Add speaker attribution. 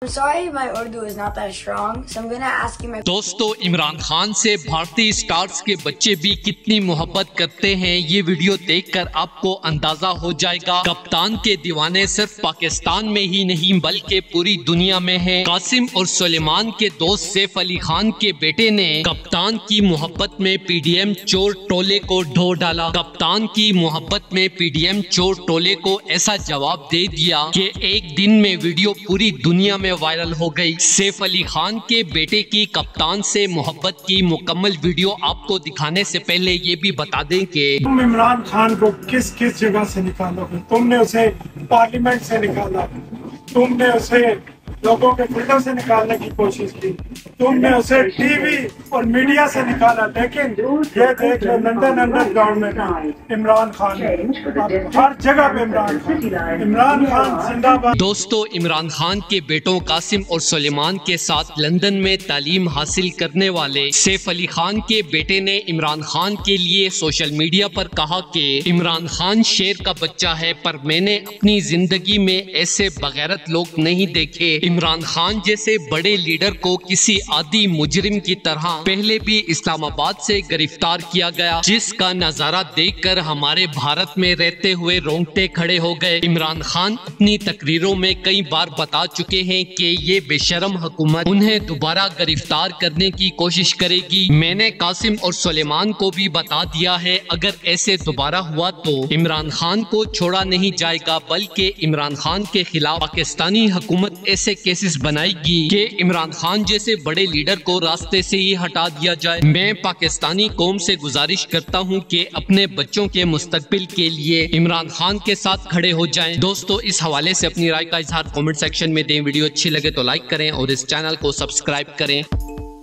Speaker 1: I'm sorry my Urdu is not that strong, so I'm gonna ask you my...
Speaker 2: दोस्तों, इमरान खान से भारतीय stars के बच्चे भी कितनी मोहब्बत करते हैं, ये वीडियो देखकर आपको अंदाजा हो जाएगा। कप्तान के दीवाने सिर्फ पाकिस्तान में ही नहीं बल्कि पूरी दुनिया में हैं। कासिम और सुलेमान के दोस्त सैफ अली खान के बेटे ने कप्तान की मोहब्बत में पीडीएम चोर टोले को ढो डाला। कप्तान की मोहब्बत में पीडीएम चोर टोले को ऐसा जवाब दे दिया कि एक दिन में वीडियो पूरी दुनिया में वायरल हो गई। सैफ अली खान के बेटे की कप्तान से मोहब्बत की मुकम्मल वीडियो आपको दिखाने से पहले ये भी बता दें कि
Speaker 3: तुम इमरान खान को किस किस जगह से निकालोगे। तुमने उसे पार्लियामेंट से निकाला, तुमने उसे लोगों के फिल्टर से निकालने की कोशिश की, तुमने उसे टीवी और मीडिया से निकाला, लेकिन ये देख लो लंदन अंडरग्राउंड में इमरान खान, हर जगह पे इमरान खान जिंदाबाद।
Speaker 2: दोस्तों, इमरान खान के बेटों कासिम और सुलेमान के साथ लंदन में तालीम हासिल करने वाले सैफ अली खान के बेटे ने इमरान खान के लिए सोशल मीडिया पर कहा कि इमरान खान शेर का बच्चा है, पर मैंने अपनी जिंदगी में ऐसे बगैरत लोग नहीं देखे। इमरान खान जैसे बड़े लीडर को किसी आदि मुजरिम की तरह पहले भी इस्लामाबाद से गिरफ्तार किया गया, जिसका नजारा देखकर हमारे भारत में रहते हुए रोंगटे खड़े हो गए। इमरान खान अपनी तकरीरों में कई बार बता चुके हैं कि ये बेशरम हुकूमत उन्हें दोबारा गिरफ्तार करने की कोशिश करेगी। मैंने कासिम और सुलेमान को भी बता दिया है, अगर ऐसे दोबारा हुआ तो इमरान खान को छोड़ा नहीं जाएगा, बल्कि इमरान खान के खिलाफ पाकिस्तानी हुकूमत ऐसे केसेस बनाएगी कि इमरान खान जैसे बड़े लीडर को रास्ते से ही हटा दिया जाए। मैं पाकिस्तानी कौम से गुजारिश करता हूं कि अपने बच्चों के मुस्तकबिल के लिए इमरान खान के साथ खड़े हो जाएं। दोस्तों, इस हवाले से अपनी राय का इजहार कमेंट सेक्शन में दें। वीडियो अच्छी लगे तो लाइक करें और इस चैनल को सब्सक्राइब करें।